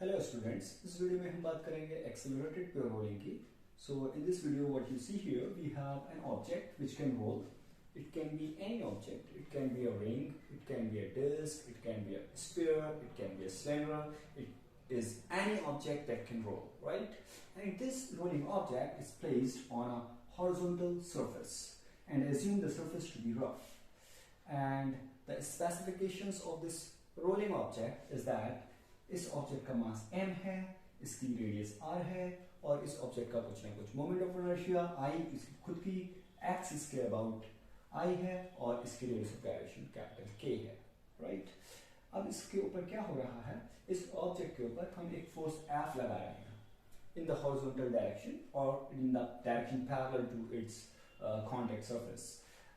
Hello students, इस video में हम बात करेंगे एक्सेलरेटेड प्योर रोलिंग की. So in this video what you see here, we have an object which can roll. It can be any object. It can be a ring, it can be a disc, it can be a sphere, it can be a cylinder. It is any object that can roll, right? And this rolling object is placed on a horizontal surface and assume the surface to be rough. And the specifications of this rolling object is that इस object का मास m है, इसकी radius r है और इस object का कुछ ना कुछ मोमेंट ऑफ इनर्शिया I, इसकी खुद की एक्सिस के अबाउट I है और इसकी radius of gyration capital K है, राइट? अब इसके ऊपर क्या हो रहा है, इस ऑब्जेक्ट के ऊपर हम एक फोर्स F लगा रहे हैं in the horizontal direction or in the direction parallel to its contact surface.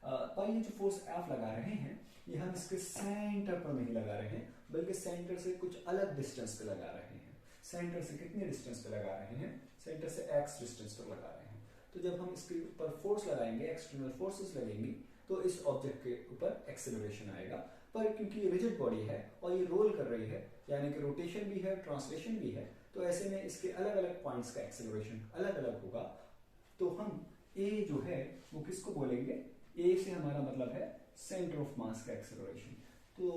पर ये जो फोर्स F लगा रहे हैं ये हम इसके सेंटर पर नहीं लगा रहे हैं, बल्कि सेंटर से कुछ अलग डिस्टेंस पे लगा रहे हैं. सेंटर से कितने डिस्टेंस पे लगा रहे हैं? सेंटर से x डिस्टेंस पर लगा रहे हैं. तो जब हम इसके ऊपर फोर्स लगाएंगे, एक्सटर्नल फोर्सेस लगेंगी, तो इस ऑब्जेक्ट के ऊपर एक्सेलरेशन आएगा. पर क्योंकि ये रिजिड बॉडी है और ये रोल कर रही है, यानी कि रोटेशन भी है, ट्रांसलेशन भी है, तो ऐसे में इसके अलग अलग पॉइंट्स का एक्सेलरेशन अलग अलग होगा. तो हम A जो है वो किसको बोलेंगे? A से हमारा मतलब है सेंटर ऑफ मास का एक्सेलरेशन. तो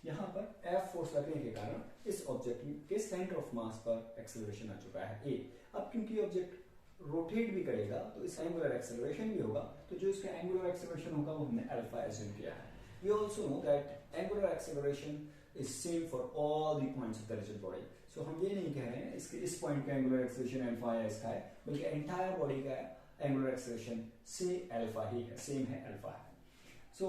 यहाँ पर F फोर्स लगने के कारण इस ऑब्जेक्ट के सेंटर ऑफ मास पर एक्सेलरेशन आ चुका है A. अब क्योंकि ऑब्जेक्ट रोटेट भी करेगा तो इस एंगुलर एक्सेलरेशन भी होगा, तो जो इसका एंगुलर एक्सेलरेशन होगा वो हमने अल्फा एज्यूम किया है. We also know that angular acceleration is same for all the points of the rigid body. So हम ये नहीं कह रहे हैं इसके इस पॉइंट का एंगुलर एक्सेलरेशन अल्फा है इसका है, बल्कि एंटायर बॉडी का एंगुलर एक्सेलरेशन से अल्फा ही है, सेम है, अल्फा है. So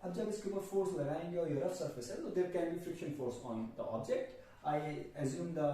अब जब इसके ऊपर फोर्स लगाएंगे और ये रफ सरफेस है, तो there can be friction force on the object. I assume the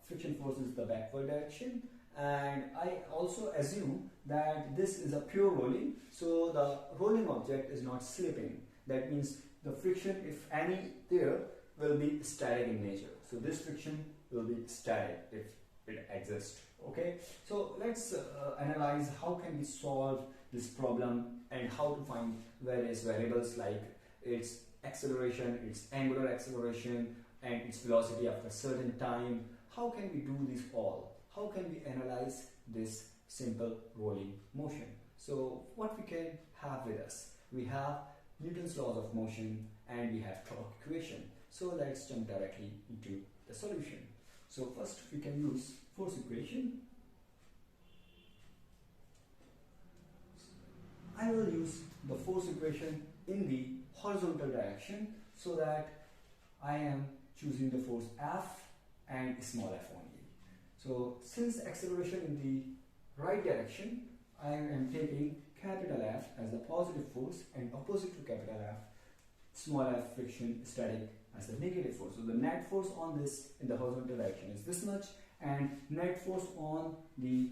friction force is the backward direction, and I also assume that this is a pure rolling, so the rolling object is not slipping. That means the friction, if any there, will be static in nature. So this friction will be static if it exists. Okay, so let's analyze how can we solve this problem and how to find various variables like its acceleration, its angular acceleration, and its velocity after a certain time. How can we do this all? How can we analyze this simple rolling motion? So what we can have with us? We have Newton's laws of motion and we have torque equation. So let's jump directly into the solution. So first we can use force equation. I will use the force equation in the horizontal direction so that I am choosing the force F and small f only. So since acceleration in the right direction, I am taking capital F as the positive force and opposite to capital F, small f friction static as the negative force. So the net force on this in the horizontal direction is this much, and net force on the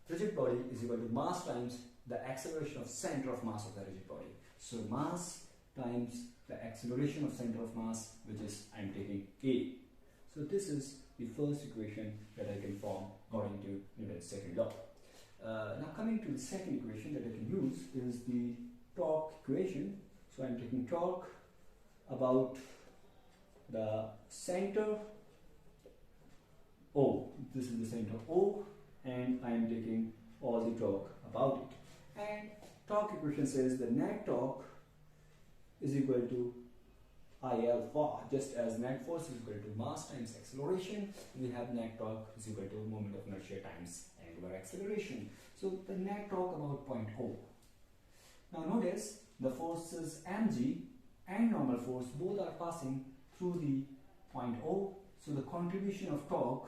rigid body is equal to mass times the acceleration of center of mass of the rigid body. So mass times the acceleration of center of mass, which is I am taking A. So this is the first equation that I can form according to Newton's second law. Now coming to the second equation that I can use is the torque equation. So I am taking torque about the center O. This is the center O, and I am taking all the torque about it. And torque equation says the net torque is equal to I alpha. Just as net force is equal to mass times acceleration, we have net torque is equal to moment of inertia times angular acceleration. So the net torque about point O. Now notice the forces mg and normal force both are passing through the point O. So the contribution of torque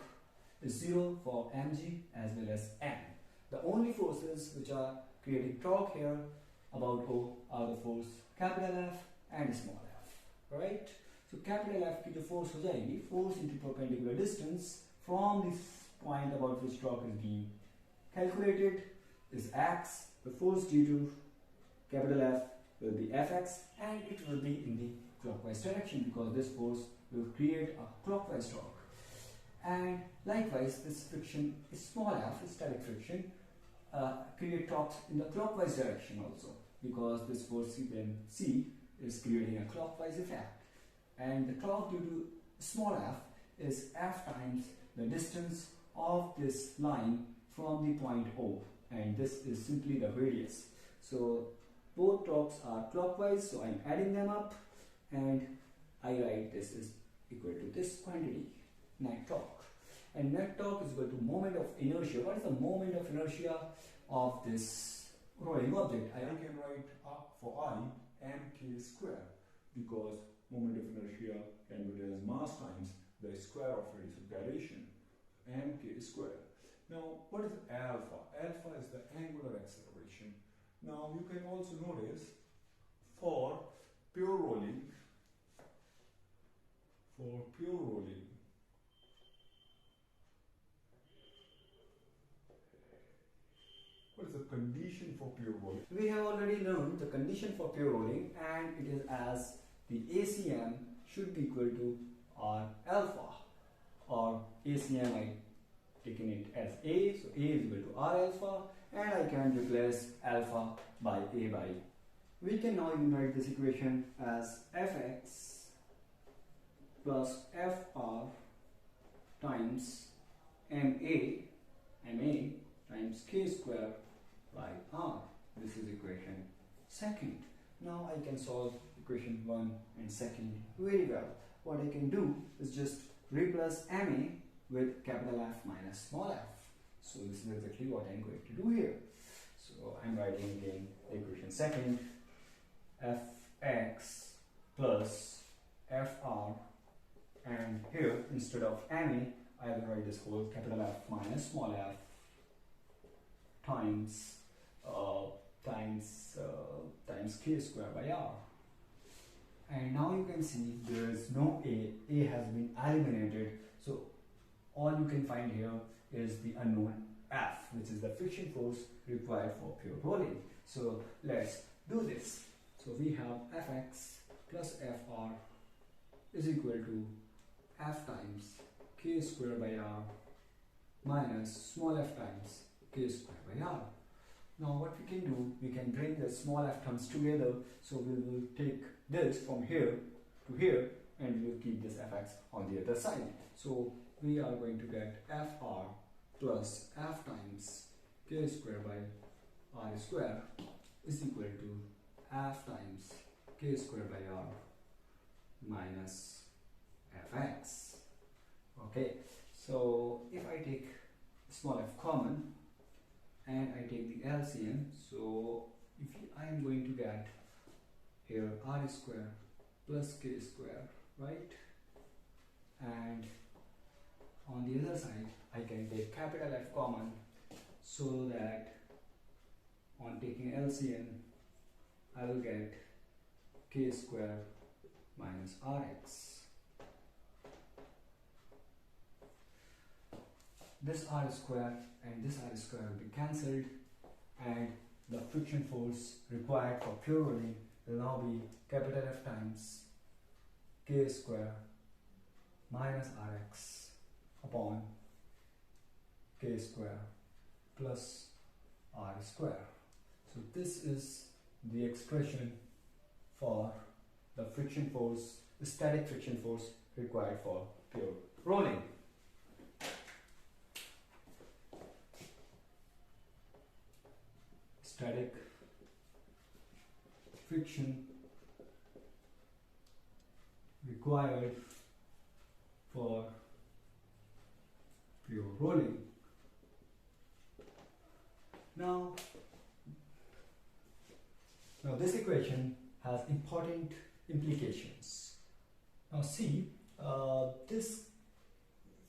is 0 for mg as well as m. The only forces which are creating torque here about O are the force capital F and small f, right? So capital F की जो force हो जाएगी, force into perpendicular distance from this point about which torque is being calculated is x. The force due to capital F will be Fx, and it will be in the clockwise direction because this force will create a clockwise torque. And likewise, this friction is small f, static friction, create torques in the clockwise direction also, because this force you can see is creating a clockwise effect, and the torque due to small f is f times the distance of this line from the point O, and this is simply the radius. So both torques are clockwise, so I'm adding them up and I write this is equal to this quantity, net torque. And net torque is equal to moment of inertia. What is the moment of inertia of this rolling object? I can write for I mk square, because moment of inertia can be written as mass times the square of radius of gyration, mk square. Now, what is alpha? Alpha is the angular acceleration. Now, you can also notice for pure rolling, what is the condition for pure rolling? We have already learned the condition for pure rolling, and it is as the ACM should be equal to R alpha, or ACM I taken it as A, so A is equal to R alpha, and I can replace alpha by A by. We can now even write this equation as Fx plus Fr times Ma times K square by R. This is equation second. Now I can solve equation 1 and second very well. What I can do is just replace Ma with capital F minus small f. So this is exactly what I'm going to do here. So I'm writing again the equation second, Fx plus Fr, and here instead of Ma I will write this whole capital F minus small f times K square by R. And now you can see there is no A has been eliminated, so all you can find here is the unknown F, which is the friction force required for pure rolling. So let's do this. So we have Fx plus Fr is equal to F times K square by R minus small f times K square by R. Now what we can do, we can bring the small f terms together, so we will take this from here to here and we will keep this Fx on the other side. So we are going to get Fr plus F times K square by R square is equal to F times K square by R minus Fx. Okay, so if I take small f common and I take the LCM, so if I am going to get here R square plus K square, right? And on the other side I can take capital F common, so that on taking LCM I will get K square minus Rx. This R square and this R square will be cancelled, and the friction force required for pure rolling will now be capital F times K square minus Rx upon K square plus R square. So this is the expression for the friction force, the static friction force required for pure rolling. Static friction required for pure rolling. Now this equation has important implications. Now see, this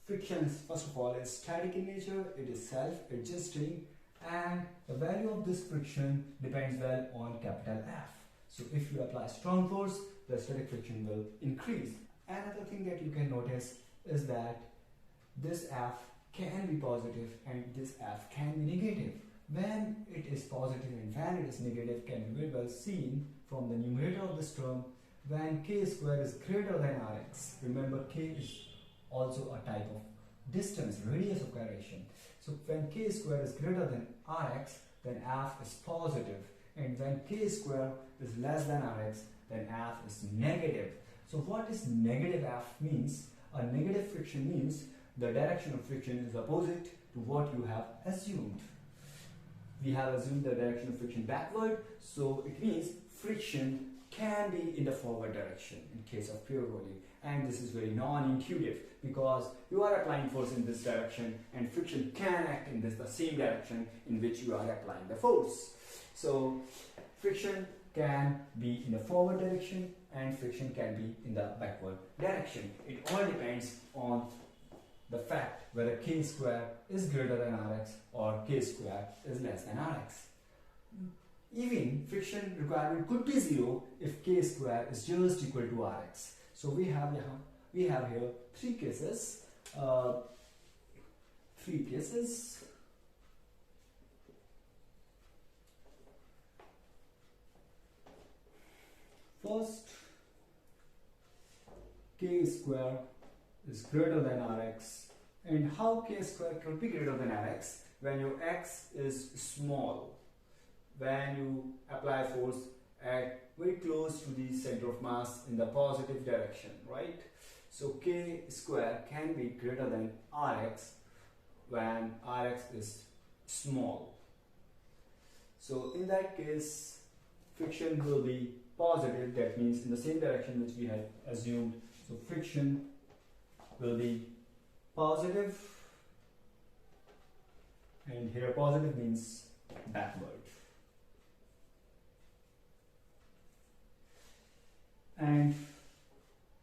friction first of all is static in nature, it is self-adjusting, and the value of this friction depends well on capital F. So if you apply strong force, the static friction will increase. Another thing that you can notice is that this F can be positive and this F can be negative. When it is positive and when it is negative can be very well seen from the numerator of this term. When K square is greater than Rx, remember K is also a type of distance, radius of gyration. So when K square is greater than Rx, then F is positive, and when K square is less than Rx, then F is negative. So what is negative F means? A negative friction means the direction of friction is opposite to what you have assumed. We have assumed the direction of friction backward, so it means friction can be in the forward direction in case of pure rolling, and this is very non-intuitive because you are applying force in this direction and friction can act in the same direction in which you are applying the force. So friction can be in the forward direction and friction can be in the backward direction. It all depends on the fact whether k square is greater than Rx or k square is less than Rx. Even friction requirement could be 0 if k square is just equal to Rx. So we have here three cases. First, k square is greater than Rx. And how k square could be greater than Rx? When your x is small, when you apply force at very close to the center of mass in the positive direction, right? So k square can be greater than Rx when Rx is small. So in that case, friction will be positive, that means in the same direction which we had assumed. So friction will be positive, and here positive means backward. And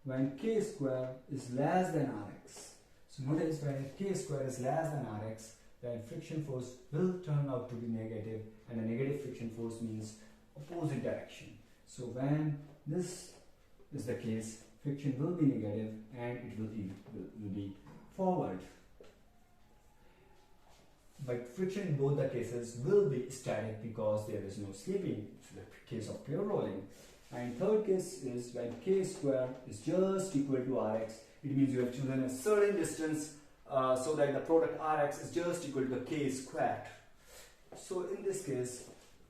when k square is less than Rx, so notice when k square is less than Rx, then friction force will turn out to be negative, and a negative friction force means opposite direction. So when this is the case, friction will be negative and it will be forward. But friction in both the cases will be static because there is no slipping. It's the case of pure rolling. And third case is when k square is just equal to Rx. It means you have chosen a certain distance so that the product Rx is just equal to the k squared. So in this case,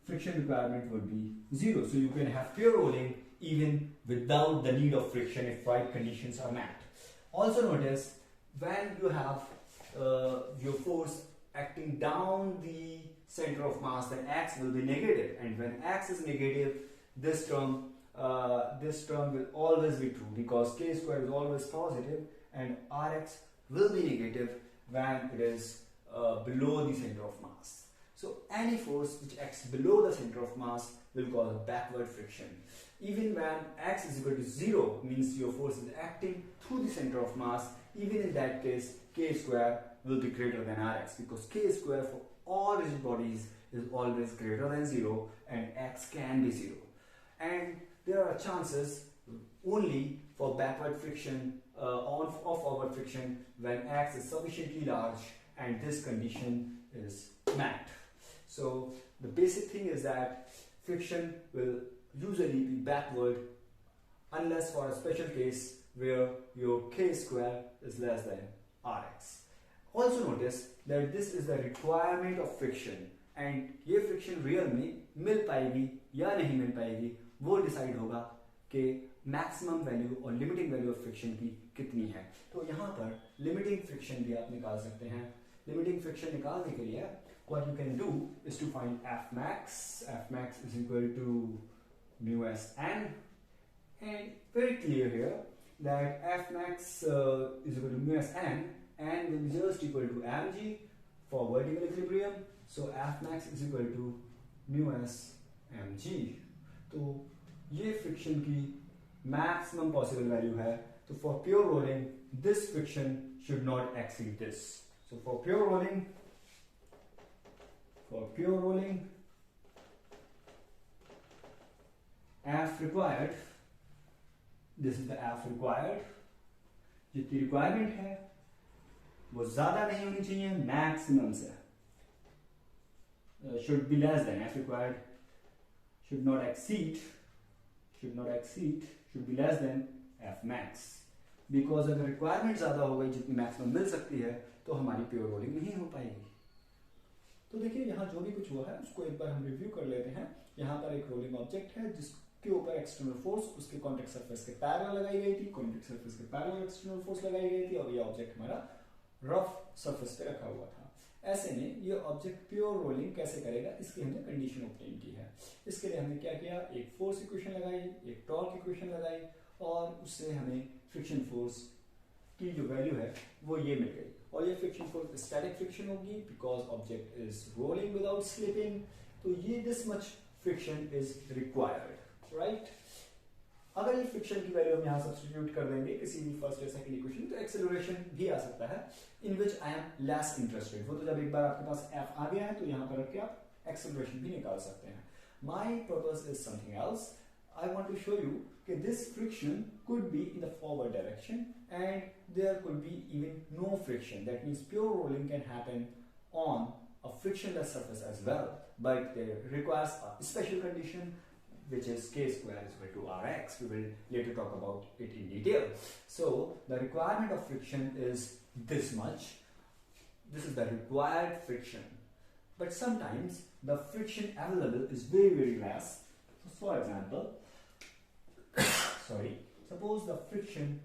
friction requirement would be 0. So you can have pure rolling even without the need of friction if right conditions are met. Also notice when you have your force acting down the center of mass, then x will be negative, and when x is negative, this term will always be true because k square is always positive and Rx will be negative when it is below the center of mass. So any force which acts below the center of mass will cause a backward friction. Even when x is equal to 0, means your force is acting through the center of mass, even in that case k square will be greater than Rx because k square for all rigid bodies is always greater than 0 and x can be 0. And there are chances only for backward friction or forward friction when x is sufficiently large and this condition is met. So the basic thing is that friction will usually be backward unless for a special case where your k square is less than Rx. Also notice that this is the requirement of friction and ये friction real में मिल पाएगी या नहीं मिल पाएगी वो decide होगा कि maximum value और लिमिटिंग वैल्यू ऑफ फ्रिक्शन की कितनी है. तो यहाँ पर लिमिटिंग फ्रिक्शन भी आप निकाल सकते हैं. लिमिटिंग फ्रिक्शन निकालने के लिए what you can do is to find F max. F max is equal to mu s n, and very clear here that F max is equal to mu s n and will be just equal to mg for vertical equilibrium. So F max is equal to mu s mg. तो ये friction की maximum possible value है. तो for pure rolling this friction should not exceed this. So for pure rolling F required, this is the F required, जितनी requirement है वो ज्यादा नहीं होनी चाहिए, मैक्सिमम से. Should be less than F required, should not exceed, should be less than F max. Because अगर requirement ज्यादा हो गई जितनी मैक्सिमम मिल सकती है तो हमारी प्योर रोलिंग नहीं हो पाएगी. तो देखिए यहाँ जो भी कुछ हुआ है उसको एक बार हम रिव्यू कर लेते हैं. यहाँ पर एक रोलिंग ऑब्जेक्ट है के ऊपर एक्सटर्नल फोर्स उसके कॉन्टैक्ट सरफेस के पैरेलल लगाई गई थी, कॉन्टैक्ट सरफेस के पैरेलल एक्सटर्नल फोर्स लगाई गई थी और ये ऑब्जेक्ट हमारा रफ सरफेस पे रखा हुआ था। ऐसे में ये ऑब्जेक्ट प्योर रोलिंग कैसे करेगा, इसकी हमने कंडीशन ऑब्टेन की है। इसके लिए हमने क्या किया, एक फोर्स इक्वेशन लगाई, एक टॉर्क इक्वेशन लगाई और उससे हमें फ्रिक्शन फोर्स की जो वैल्यू है वो ये मिल गई। और ये फ्रिक्शन फोर्स स्टैटिक फ्रिक्शन होगी because object is rolling without slipping, तो ये this much friction is required, right. अगर ये फ्रिक्शन की वैल्यू हम यहाँ सब्स्टिट्यूट कर देंगे किसी भी फर्स्ट या सेकंड इक्वेशन, तो एक्सेलरेशन भी आ सकता है इन विच आई एम लेस इंटरेस्टेड। वो तो जब एक बार आपके पास एफ आ गया है तो यहाँ पर रख के आप एक्सेलरेशन भी निकाल सकते हैं। My purpose is something else. I want to show you that this friction could be in the forward direction and there could be even no friction. That means pure rolling can happen on a frictionless surface as well, but there requires a special condition which is k square is equal to rx. We will later talk about it in detail. So the requirement of friction is this much. This is the required friction, but sometimes the friction available is very less. So for example, suppose the friction,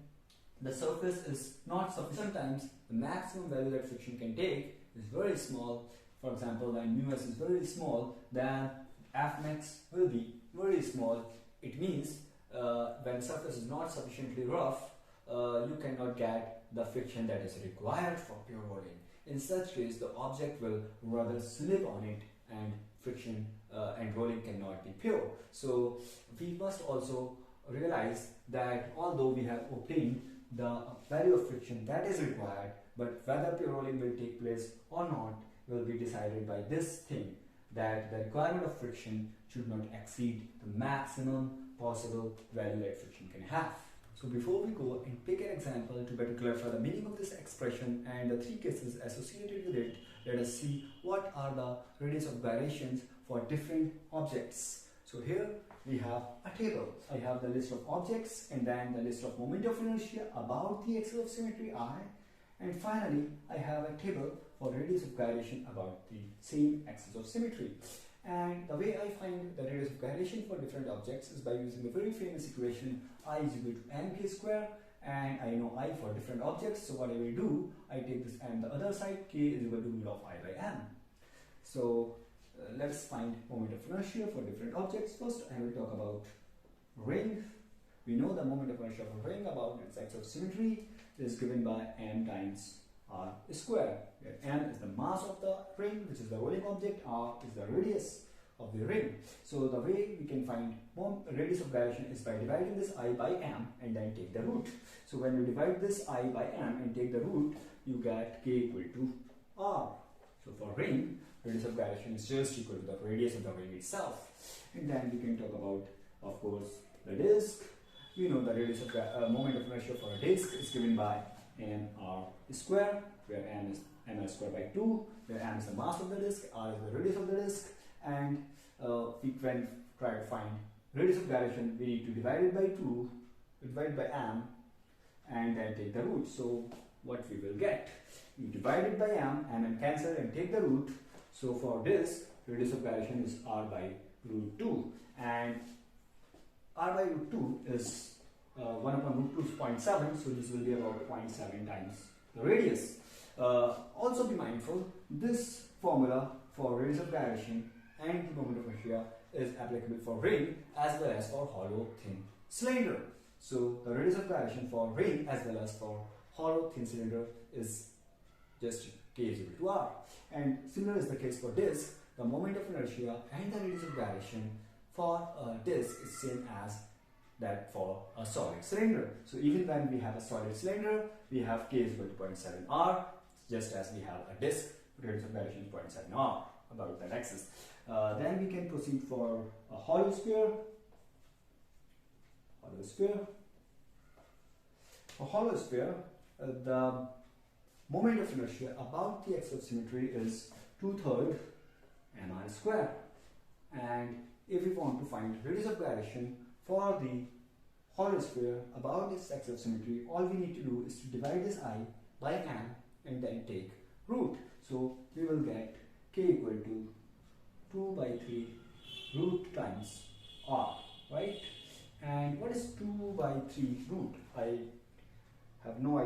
the surface is not sufficient. Sometimes the maximum value that friction can take is very small. For example, when μs is very small, then Fmax will be very small. It means when the surface is not sufficiently rough, you cannot get the friction that is required for pure rolling. In such case, the object will rather slip on it and friction and rolling cannot be pure. So we must also realize that although we have obtained the value of friction that is required, but whether pure rolling will take place or not will be decided by this thing, that the requirement of friction should not exceed the maximum possible value that friction can have. So before we go and pick an example to better clarify the meaning of this expression and the three cases associated with it, let us see what are the radius of gyrations for different objects. So here we have a table. I have the list of objects and then the list of moment of inertia about the axis of symmetry I, and finally I have a table for radius of gyration about the same axis of symmetry. And the way I find the radius of gyration for different objects is by using the very famous equation I is equal to mk square, and I know I for different objects, so what I will do, I take this m the other side, k is equal to root of I by m. So let's find moment of inertia for different objects. First I will talk about ring. We know the moment of inertia of a ring about its axis of symmetry is given by m times r square, where m is the mass of the ring, which is the rolling object, r is the radius of the ring. So the way we can find radius of gyration is by dividing this I by m and then take the root. So when you divide this I by m and take the root, you get k equal to r. So for ring, radius of gyration is just equal to the radius of the ring itself. And then we can talk about, of course, the disk. We know the radius of moment of inertia for a disk is given by mr square, where m is mr square by 2, where m is the mass of the disk, r is the radius of the disk, and we can try to find radius of gyration. We need to divide it by 2, divide by m, and then take the root. So what we will get, we divide it by m and cancel and take the root. So for this, radius of gyration is r by root 2, and r by root 2 is 1 upon root 2 is 0.7, so this will be about 0.7 times the radius. Also be mindful, this formula for radius of gyration and the moment of inertia is applicable for ring as well as for hollow thin cylinder. So the radius of gyration for ring as well as for hollow thin cylinder is just k is equal to r. And similar is the case for disk. The moment of inertia and the radius of gyration for a disk is same as that for a solid cylinder. So even when we have a solid cylinder, we have k is equal to 0.7 r, just as we have a disk, radius of gyration is 0.7 r about that axis. Then we can proceed for a hollow sphere. For hollow sphere, the moment of inertia about the axis of symmetry is 2/3 mr square. And if we want to find radius of gyration for the hollow sphere about this axis of symmetry, all we need to do is to divide this I by m and then take root. So we will get k equal to 2 by 3 root times r, right?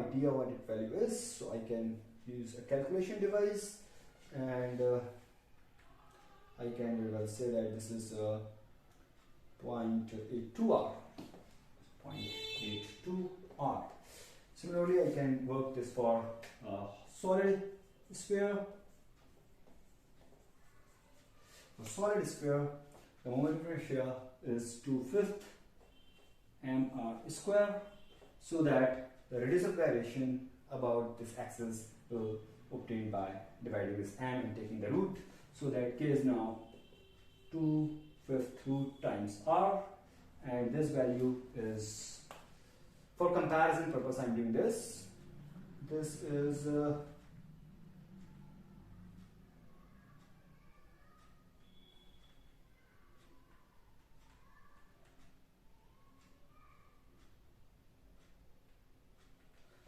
idea what its value is, so I can use a calculation device, and I can we will say that this is 0.82R. 0.82R. Similarly, I can work this for solid sphere. For solid sphere, the moment of inertia is 2/5 mr square, so that the radius of gyration about this axis will obtained by dividing this m and taking the root, so that k is now 2/5 root times r, and this value is, for comparison purpose I am doing this. This is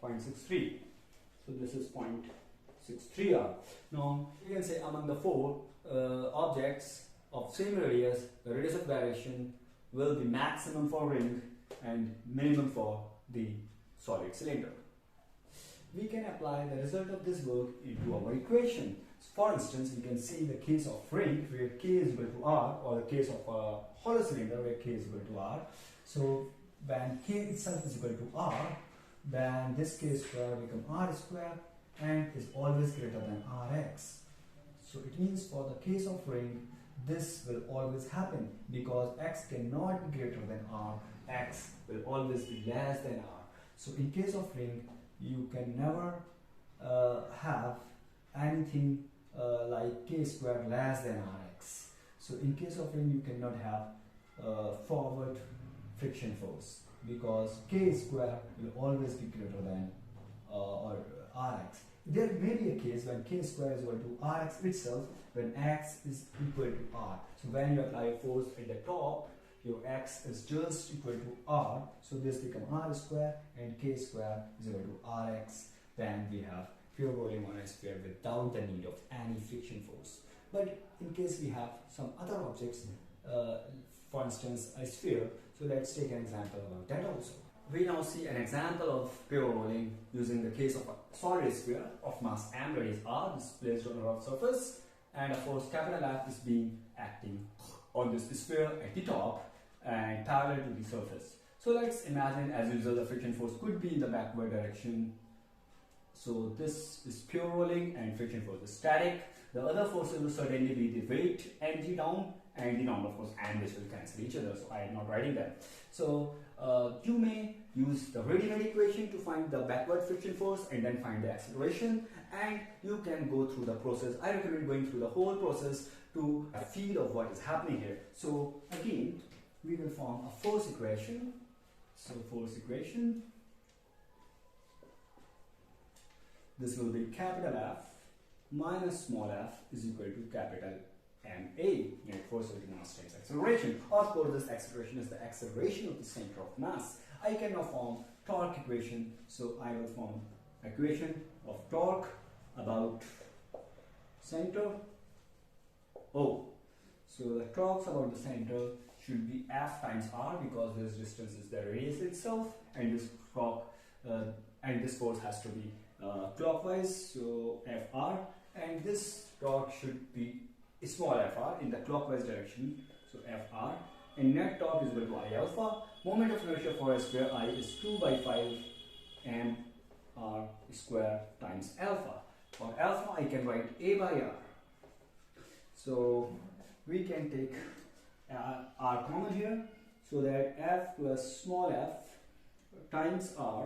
0.63. So this is 0.63R. Now you can say among the four objects of same radius, the radius of gyration will be maximum for ring and minimum for the solid cylinder. We can apply the result of this work into our equation. So for instance, we can see the case of ring where k is equal to r, or the case of a hollow cylinder where k is equal to r. So when k itself is equal to r, then this k square become r square and is always greater than rx. So it means for the case of ring, this will always happen because x cannot be greater than r, x will always be less than r. So in case of ring, you can never have anything like k square less than rx. So in case of ring, you cannot have forward friction force because k square will always be greater than or rx. There may be a case when k square is equal to rx itself, when x is equal to r. So when you apply a force at the top, your x is just equal to r, so this becomes r square and k square is equal to rx. Then we have pure volume on a sphere without the need of any friction force. But in case we have some other objects, for instance a sphere, so let's take an example about that also. We now see an example of pure rolling using the case of a solid sphere of mass m, radius r, this is placed on a rough surface, and a force capital F is being acting on this sphere at the top and parallel to the surface. So let's imagine, as usual, the friction force could be in the backward direction. So this is pure rolling and friction force is static. The other forces will certainly be the weight mg down and the normal force and which will cancel each other, so I am not writing them. So you may use the ready-made equation to find the backward friction force and then find the acceleration, and you can go through the process. I recommend going through the whole process to a feel of what is happening here. So again, we will form a force equation. So force equation, this will be capital F minus small f is equal to capital ma, net force over mass times acceleration. Of course, this acceleration is the acceleration of the center of mass. I can now form torque equation. So I will form equation of torque about center O. So the torque about the center should be F times R because this distance is the radius itself, and this torque and this force has to be clockwise. So Fr, and this torque should be small fr in the clockwise direction. So Fr, and net torque is equal to I alpha. Moment of inertia for a square I is 2 by 5 m r square times alpha. For alpha, I can write A by R. So we can take R common here, so that F plus small f times R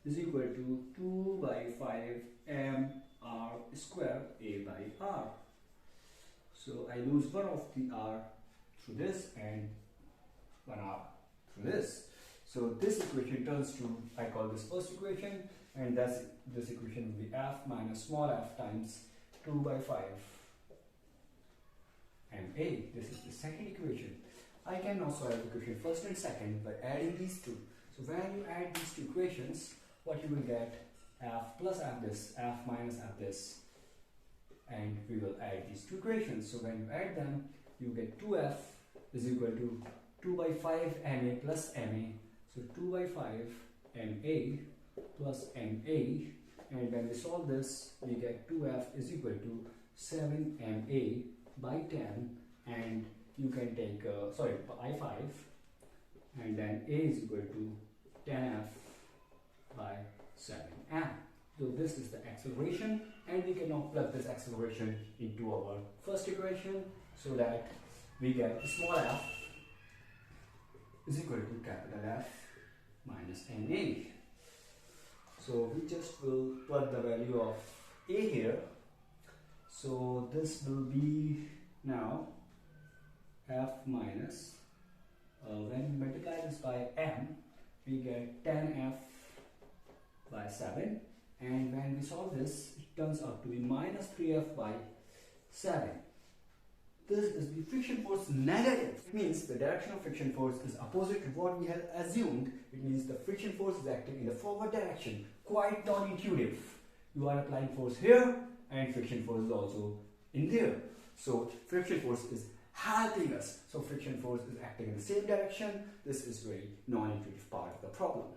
is equal to 2 by 5 m r square A by R. So I lose one of the R through this and one R through this. So this equation turns to, I call this first equation, and thus this equation will be F minus small f times 2 by 5 ma. This is the second equation. I can now solve equation first and second by adding these two. So when you add these two equations, what you will get, F plus F this, F minus F this, and we will add these two equations. So when you add them, you get 2F is equal to 2 by 5 ma plus ma. So 2 by 5 ma plus ma, and when we solve this we get 2f is equal to 7ma by 10, and you can take I5, and then a is equal to 10f by 7m. So this is the acceleration, and we can now plug this acceleration into our first equation so that we get small f is equal to capital F minus ma. So we just will plug the value of a here. So this will be now f minus, when we multiply this by m, we get 10f by 7, and when we solve this, it turns out to be minus 3f by 7. This is the friction force negative. It means the direction of friction force is opposite to what we had assumed. It means the friction force is acting in the forward direction. Quite non-intuitive. You are applying force here, and friction force is also in there. So friction force is helping us. So friction force is acting in the same direction. This is very non-intuitive part of the problem.